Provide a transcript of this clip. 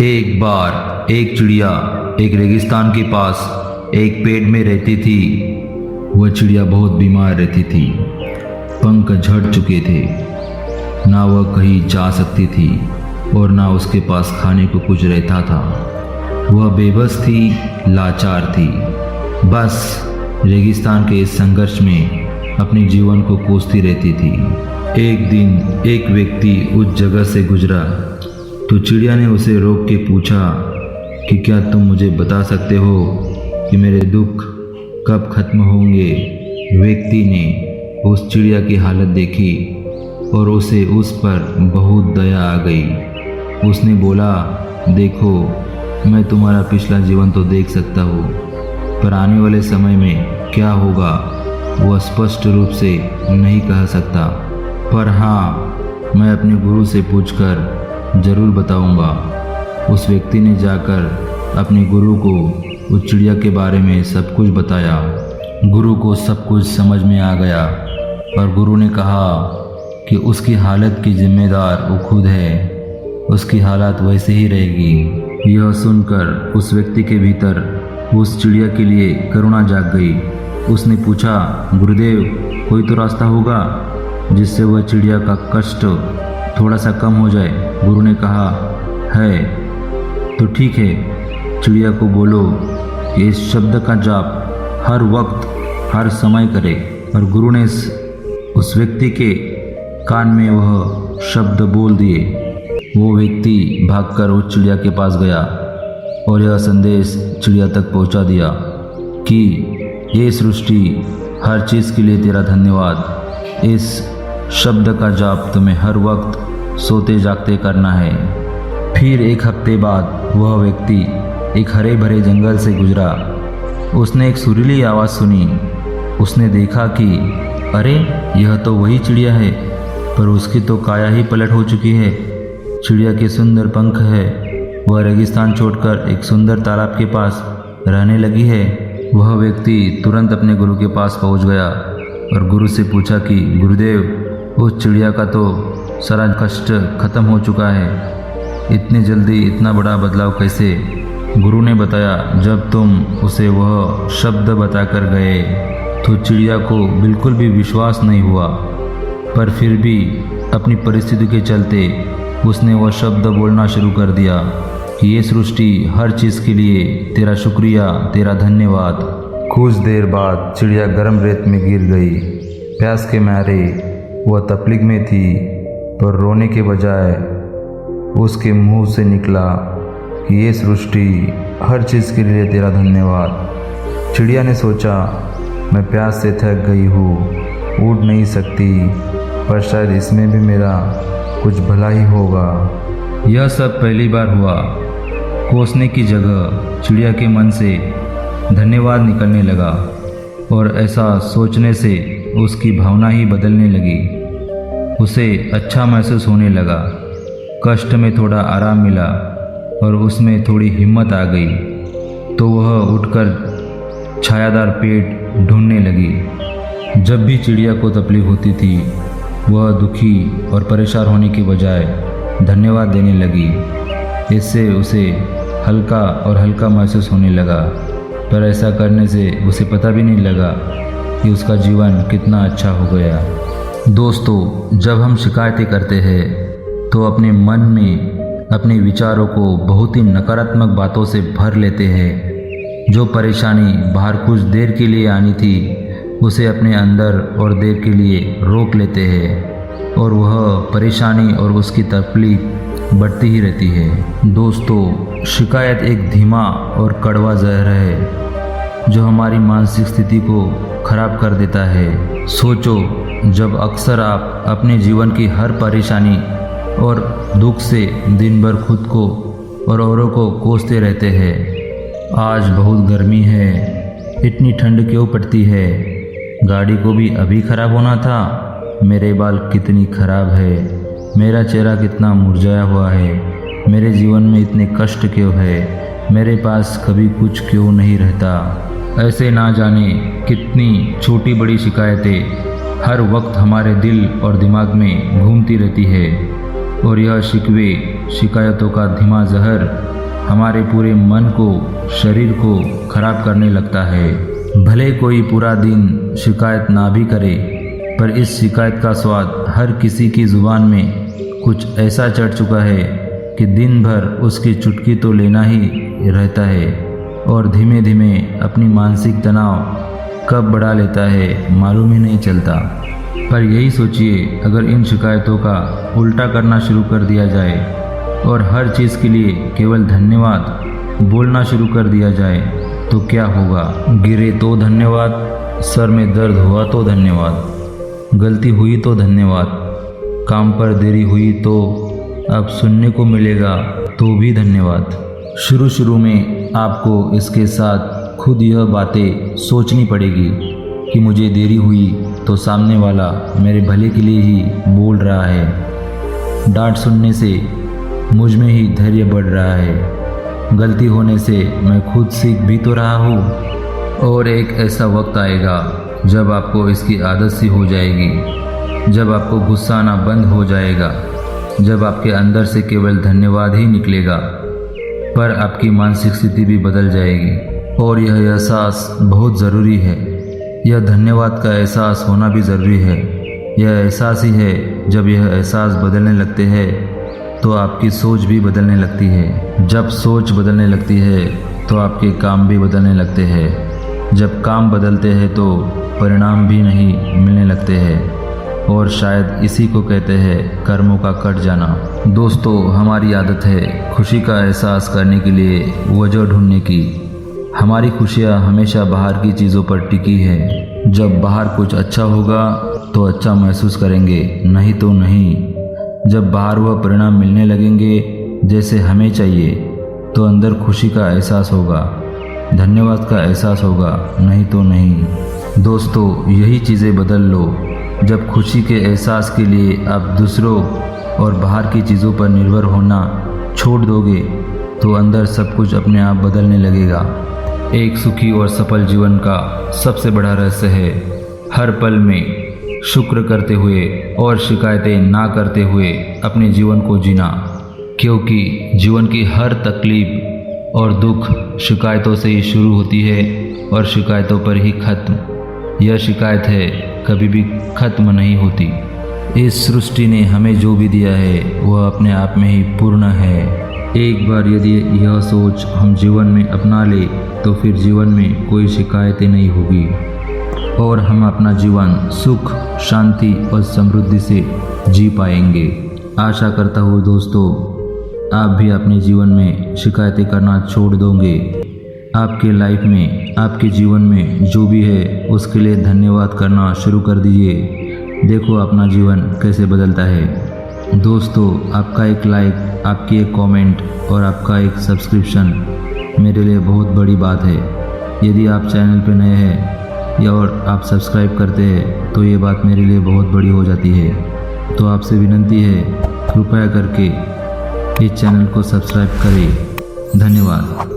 एक बार एक चिड़िया एक रेगिस्तान के पास एक पेड़ में रहती थी। वह चिड़िया बहुत बीमार रहती थी, पंख झड़ चुके थे, ना वह कहीं जा सकती थी और ना उसके पास खाने को कुछ रहता था। वह बेबस थी, लाचार थी, बस रेगिस्तान के इस संघर्ष में अपने जीवन को कोसती रहती थी। एक दिन एक व्यक्ति उस जगह से गुजरा तो चिड़िया ने उसे रोक के पूछा कि क्या तुम मुझे बता सकते हो कि मेरे दुख कब खत्म होंगे। व्यक्ति ने उस चिड़िया की हालत देखी और उसे उस पर बहुत दया आ गई। उसने बोला, देखो, मैं तुम्हारा पिछला जीवन तो देख सकता हूँ, पर आने वाले समय में क्या होगा वह स्पष्ट रूप से नहीं कह सकता, पर हाँ, मैं अपने गुरु से पूछकर ज़रूर बताऊंगा। उस व्यक्ति ने जाकर अपने गुरु को उस चिड़िया के बारे में सब कुछ बताया। गुरु को सब कुछ समझ में आ गया और गुरु ने कहा कि उसकी हालत की जिम्मेदार वो खुद है, उसकी हालत वैसे ही रहेगी। यह सुनकर उस व्यक्ति के भीतर उस चिड़िया के लिए करुणा जाग गई। उसने पूछा, गुरुदेव, कोई तो रास्ता होगा जिससे वह चिड़िया का कष्ट थोड़ा सा कम हो जाए। गुरु ने कहा, है तो ठीक है, चिड़िया को बोलो कि इस शब्द का जाप हर वक्त हर समय करे। और गुरु ने उस व्यक्ति के कान में वह शब्द बोल दिए। वो व्यक्ति भागकर उस चिड़िया के पास गया और यह संदेश चिड़िया तक पहुंचा दिया कि ये सृष्टि हर चीज़ के लिए तेरा धन्यवाद। इस शब्द का जाप तुम्हें हर वक्त सोते जागते करना है। फिर एक हफ्ते बाद वह व्यक्ति एक हरे भरे जंगल से गुजरा। उसने एक सुरीली आवाज़ सुनी। उसने देखा कि अरे, यह तो वही चिड़िया है, पर उसकी तो काया ही पलट हो चुकी है। चिड़िया के सुंदर पंख है, वह रेगिस्तान छोड़कर एक सुंदर तालाब के पास रहने लगी है। वह व्यक्ति तुरंत अपने गुरु के पास पहुंच गया और गुरु से पूछा कि गुरुदेव, उस चिड़िया का तो सारा कष्ट खत्म हो चुका है, इतनी जल्दी इतना बड़ा बदलाव कैसे। गुरु ने बताया, जब तुम उसे वह शब्द बताकर गए तो चिड़िया को बिल्कुल भी विश्वास नहीं हुआ, पर फिर भी अपनी परिस्थिति के चलते उसने वह शब्द बोलना शुरू कर दिया कि ये सृष्टि हर चीज़ के लिए तेरा शुक्रिया, तेरा धन्यवाद। कुछ देर बाद चिड़िया गर्म रेत में गिर गई। प्यास के मारे वह तकलीफ में थी, पर रोने के बजाय उसके मुंह से निकला कि ये सृष्टि हर चीज़ के लिए तेरा धन्यवाद। चिड़िया ने सोचा, मैं प्यास से थक गई हूँ, उड़ नहीं सकती, पर शायद इसमें भी मेरा कुछ भला ही होगा। यह सब पहली बार हुआ। कोसने की जगह चिड़िया के मन से धन्यवाद निकलने लगा और ऐसा सोचने से उसकी भावना ही बदलने लगी। उसे अच्छा महसूस होने लगा, कष्ट में थोड़ा आराम मिला और उसमें थोड़ी हिम्मत आ गई। तो वह उठकर छायादार पेड़ ढूंढने लगी। जब भी चिड़िया को तकलीफ होती थी, वह दुखी और परेशान होने के बजाय धन्यवाद देने लगी। इससे उसे हल्का और हल्का महसूस होने लगा, पर ऐसा करने से उसे पता भी नहीं लगा कि उसका जीवन कितना अच्छा हो गया। दोस्तों, जब हम शिकायतें करते हैं तो अपने मन में अपने विचारों को बहुत ही नकारात्मक बातों से भर लेते हैं। जो परेशानी बाहर कुछ देर के लिए आनी थी, उसे अपने अंदर और देर के लिए रोक लेते हैं और वह परेशानी और उसकी तकलीफ बढ़ती ही रहती है। दोस्तों, शिकायत एक धीमा और कड़वा जहर है जो हमारी मानसिक स्थिति को खराब कर देता है। सोचो, जब अक्सर आप अपने जीवन की हर परेशानी और दुख से दिन भर खुद को और औरों को कोसते रहते हैं। आज बहुत गर्मी है, इतनी ठंड क्यों पड़ती है, गाड़ी को भी अभी खराब होना था, मेरे बाल कितनी खराब है, मेरा चेहरा कितना मुरझाया हुआ है, मेरे जीवन में इतने कष्ट क्यों है, मेरे पास कभी कुछ क्यों नहीं रहता। ऐसे ना जाने कितनी छोटी बड़ी शिकायतें हर वक्त हमारे दिल और दिमाग में घूमती रहती है। और यह शिकवे शिकायतों का धीमा जहर हमारे पूरे मन को, शरीर को खराब करने लगता है। भले कोई पूरा दिन शिकायत ना भी करे, पर इस शिकायत का स्वाद हर किसी की ज़ुबान में कुछ ऐसा चढ़ चुका है कि दिन भर उसकी चुटकी तो लेना ही रहता है और धीमे धीमे अपनी मानसिक तनाव कब बढ़ा लेता है मालूम ही नहीं चलता। पर यही सोचिए, अगर इन शिकायतों का उल्टा करना शुरू कर दिया जाए और हर चीज़ के लिए केवल धन्यवाद बोलना शुरू कर दिया जाए तो क्या होगा। गिरे तो धन्यवाद, सर में दर्द हुआ तो धन्यवाद, गलती हुई तो धन्यवाद, काम पर देरी हुई तो अब सुनने को मिलेगा तो भी धन्यवाद। शुरू में आपको इसके साथ खुद यह बातें सोचनी पड़ेगी कि मुझे देरी हुई तो सामने वाला मेरे भले के लिए ही बोल रहा है। डांट सुनने से मुझ में ही धैर्य बढ़ रहा है। गलती होने से मैं खुद सीख भी तो रहा हूँ। और एक ऐसा वक्त आएगा जब आपको इसकी आदत सी हो जाएगी, जब आपको गुस्सा आना बंद हो जाएगा, जब आपके अंदर से केवल धन्यवाद ही निकलेगा, पर आपकी मानसिक स्थिति भी बदल जाएगी। और यह एहसास बहुत ज़रूरी है। यह धन्यवाद का एहसास होना भी ज़रूरी है। यह एहसास ही है, जब यह एहसास बदलने लगते हैं तो आपकी सोच भी बदलने लगती है। जब सोच बदलने लगती है तो आपके काम भी बदलने लगते हैं। जब काम बदलते हैं तो परिणाम भी नहीं मिलने लगते हैं। और शायद इसी को कहते हैं कर्मों का कट जाना। दोस्तों, हमारी आदत है खुशी का एहसास करने के लिए वजह ढूंढने की। हमारी खुशियाँ हमेशा बाहर की चीज़ों पर टिकी है। जब बाहर कुछ अच्छा होगा तो अच्छा महसूस करेंगे, नहीं तो नहीं। जब बाहर वह परिणाम मिलने लगेंगे जैसे हमें चाहिए तो अंदर खुशी का एहसास होगा, धन्यवाद का एहसास होगा, नहीं तो नहीं। दोस्तों, यही चीज़ें बदल लो। जब खुशी के एहसास के लिए आप दूसरों और बाहर की चीज़ों पर निर्भर होना छोड़ दोगे तो अंदर सब कुछ अपने आप बदलने लगेगा। एक सुखी और सफल जीवन का सबसे बड़ा रहस्य है हर पल में शुक्र करते हुए और शिकायतें ना करते हुए अपने जीवन को जीना। क्योंकि जीवन की हर तकलीफ और दुख शिकायतों से ही शुरू होती है और शिकायतों पर ही खत्म। यह शिकायत है, कभी भी खत्म नहीं होती। इस सृष्टि ने हमें जो भी दिया है वह अपने आप में ही पूर्ण है। एक बार यदि यह सोच हम जीवन में अपना ले तो फिर जीवन में कोई शिकायतें नहीं होगी और हम अपना जीवन सुख, शांति और समृद्धि से जी पाएंगे। आशा करता हूँ दोस्तों, आप भी अपने जीवन में शिकायतें करना छोड़ दोगे। आपके लाइफ में, आपके जीवन में जो भी है उसके लिए धन्यवाद करना शुरू कर दीजिए। देखो अपना जीवन कैसे बदलता है। दोस्तों, आपका एक लाइक, आपकी एक कमेंट और आपका एक सब्सक्रिप्शन मेरे लिए बहुत बड़ी बात है। यदि आप चैनल पर नए हैं या और आप सब्सक्राइब करते हैं तो ये बात मेरे लिए बहुत बड़ी हो जाती है। तो आपसे विनती है, कृपया करके इस चैनल को सब्सक्राइब करें। धन्यवाद।